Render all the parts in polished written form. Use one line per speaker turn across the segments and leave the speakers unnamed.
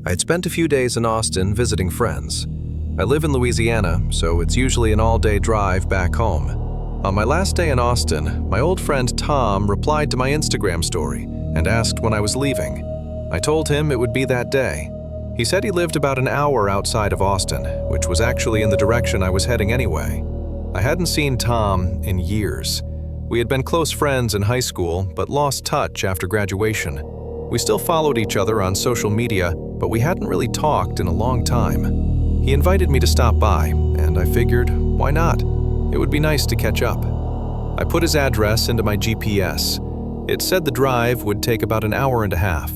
I had spent a few days in Austin visiting friends. I live in Louisiana, so it's usually an all-day drive back home. On my last day in Austin, my old friend Tom replied to my Instagram story and asked when I was leaving. I told him it would be that day. He said he lived about an hour outside of Austin, which was actually in the direction I was heading anyway. I hadn't seen Tom in years. We had been close friends in high school, but lost touch after graduation. We still followed each other on social media, but we hadn't really talked in a long time. He invited me to stop by, and I figured, why not? It would be nice to catch up. I put his address into my GPS. It said the drive would take about an hour and a half.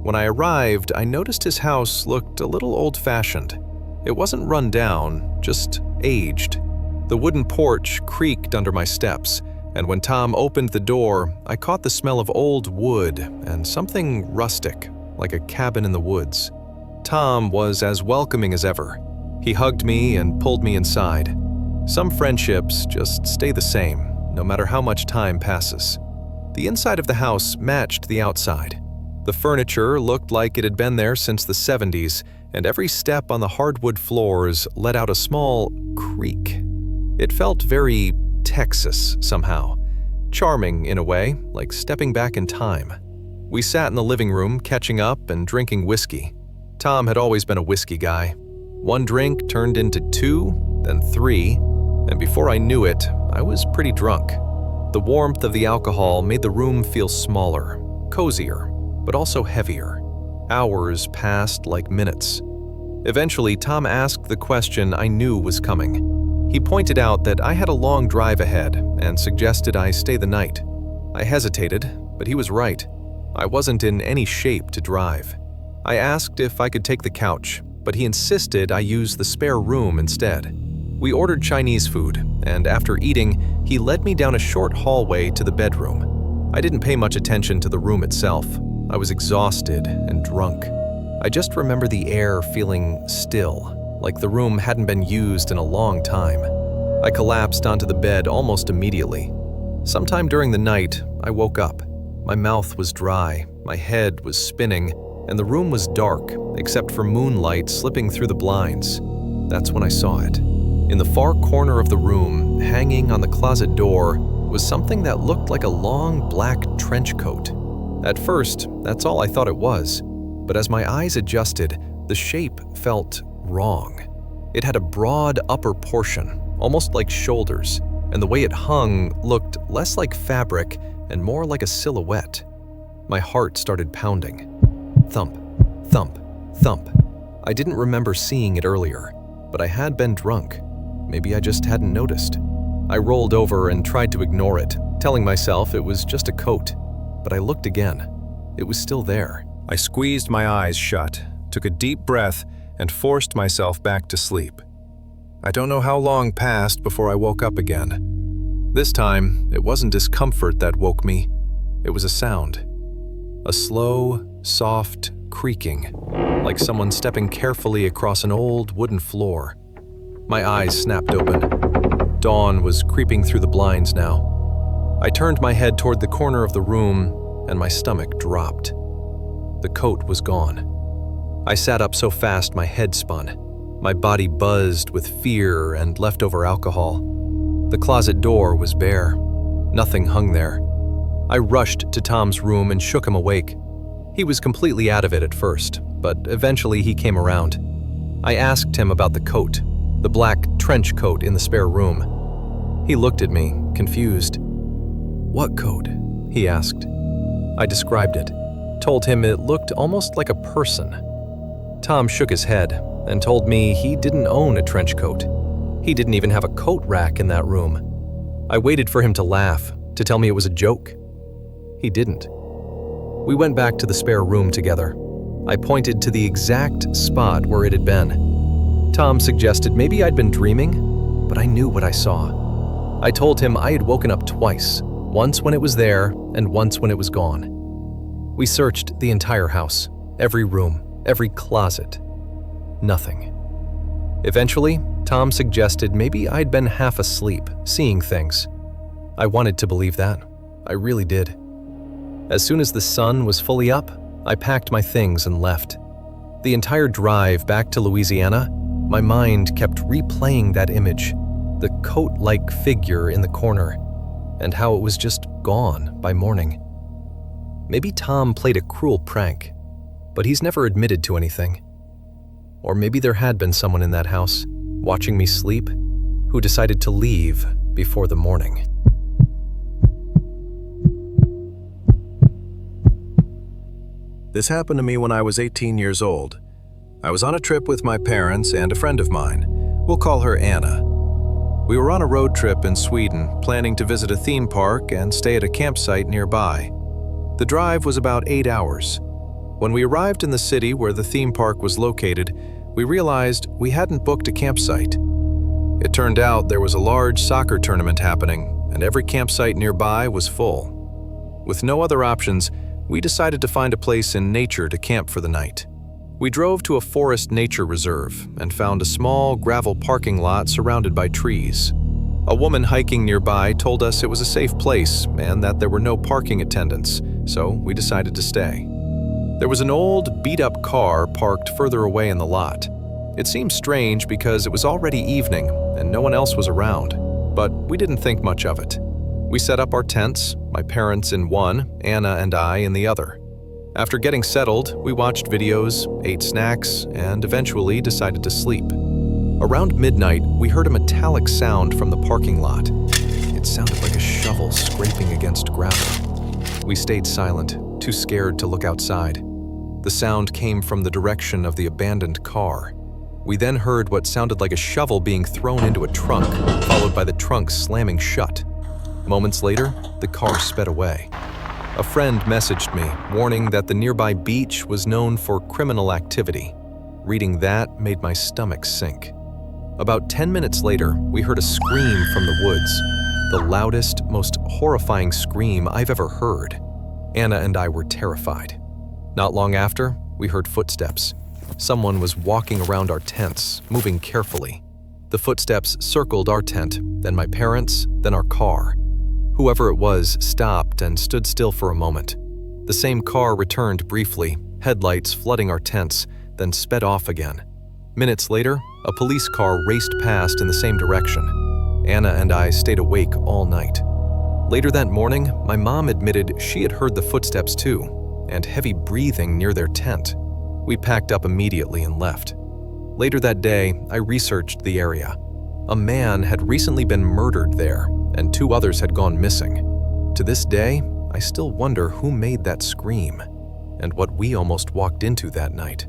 When I arrived, I noticed his house looked a little old-fashioned. It wasn't run down, just aged. The wooden porch creaked under my steps, and when Tom opened the door, I caught the smell of old wood and something rustic, like a cabin in the woods. Tom was as welcoming as ever. He hugged me and pulled me inside. Some friendships just stay the same, no matter how much time passes. The inside of the house matched the outside. The furniture looked like it had been there since the 70s, and every step on the hardwood floors let out a small creak. It felt very Texas somehow. Charming in a way, like stepping back in time. We sat in the living room catching up and drinking whiskey. Tom had always been a whiskey guy. One drink turned into 2, then 3, and before I knew it, I was pretty drunk. The warmth of the alcohol made the room feel smaller, cozier, but also heavier. Hours passed like minutes. Eventually, Tom asked the question I knew was coming. He pointed out that I had a long drive ahead and suggested I stay the night. I hesitated, but he was right. I wasn't in any shape to drive. I asked if I could take the couch, but he insisted I use the spare room instead. We ordered Chinese food, and after eating, he led me down a short hallway to the bedroom. I didn't pay much attention to the room itself. I was exhausted and drunk. I just remember the air feeling still, like the room hadn't been used in a long time. I collapsed onto the bed almost immediately. Sometime during the night, I woke up. My mouth was dry, my head was spinning, and the room was dark, except for moonlight slipping through the blinds. That's when I saw it. In the far corner of the room, hanging on the closet door, was something that looked like a long black trench coat. At first, that's all I thought it was, but as my eyes adjusted, the shape felt wrong. It had a broad upper portion, almost like shoulders, and the way it hung looked less like fabric and more like a silhouette. My heart started pounding. Thump, thump, thump. I didn't remember seeing it earlier, but I had been drunk. Maybe I just hadn't noticed. I rolled over and tried to ignore it, telling myself it was just a coat, but I looked again. It was still there. I squeezed my eyes shut, took a deep breath, and forced myself back to sleep. I don't know how long passed before I woke up again. This time, it wasn't discomfort that woke me. It was a sound. A slow, soft creaking, like someone stepping carefully across an old wooden floor. My eyes snapped open. Dawn was creeping through the blinds now. I turned my head toward the corner of the room, and my stomach dropped. The coat was gone. I sat up so fast my head spun. My body buzzed with fear and leftover alcohol. The closet door was bare. Nothing hung there. I rushed to Tom's room and shook him awake. He was completely out of it at first, but eventually he came around. I asked him about the coat, the black trench coat in the spare room. He looked at me, confused. "What coat?" he asked. I described it, told him it looked almost like a person. Tom shook his head and told me he didn't own a trench coat. He didn't even have a coat rack in that room. I waited for him to laugh, to tell me it was a joke. He didn't. We went back to the spare room together. I pointed to the exact spot where it had been. Tom suggested maybe I'd been dreaming, but I knew what I saw. I told him I had woken up twice, once when it was there and once when it was gone. We searched the entire house, every room, every closet. Nothing. Eventually, Tom suggested maybe I'd been half asleep, seeing things. I wanted to believe that. I really did. As soon as the sun was fully up, I packed my things and left. The entire drive back to Louisiana, my mind kept replaying that image, the coat-like figure in the corner, and how it was just gone by morning. Maybe Tom played a cruel prank, but he's never admitted to anything. Or maybe there had been someone in that house, watching me sleep, who decided to leave before the morning. This happened to me when I was 18 years old. I was on a trip with my parents and a friend of mine. We'll call her Anna. We were on a road trip in Sweden, planning to visit a theme park and stay at a campsite nearby. The drive was about 8 hours. When we arrived in the city where the theme park was located, we realized we hadn't booked a campsite. It turned out there was a large soccer tournament happening, and every campsite nearby was full. With no other options, we decided to find a place in nature to camp for the night. We drove to a forest nature reserve and found a small gravel parking lot surrounded by trees. A woman hiking nearby told us it was a safe place and that there were no parking attendants, so we decided to stay. There was an old, beat-up car parked further away in the lot. It seemed strange because it was already evening and no one else was around, but we didn't think much of it. We set up our tents, my parents in one, Anna and I in the other. After getting settled, we watched videos, ate snacks, and eventually decided to sleep. Around midnight, we heard a metallic sound from the parking lot. It sounded like a shovel scraping against gravel. We stayed silent, too scared to look outside. The sound came from the direction of the abandoned car. We then heard what sounded like a shovel being thrown into a trunk, followed by the trunk slamming shut. Moments later, the car sped away. A friend messaged me, warning that the nearby beach was known for criminal activity. Reading that made my stomach sink. About 10 minutes later, we heard a scream from the woods, the loudest, most horrifying scream I've ever heard. Anna and I were terrified. Not long after, we heard footsteps. Someone was walking around our tents, moving carefully. The footsteps circled our tent, then my parents', then our car. Whoever it was stopped and stood still for a moment. The same car returned briefly, headlights flooding our tents, then sped off again. Minutes later, a police car raced past in the same direction. Anna and I stayed awake all night. Later that morning, my mom admitted she had heard the footsteps too, and heavy breathing near their tent. We packed up immediately and left. Later that day, I researched the area. A man had recently been murdered there, and 2 others had gone missing. To this day, I still wonder who made that scream, and what we almost walked into that night.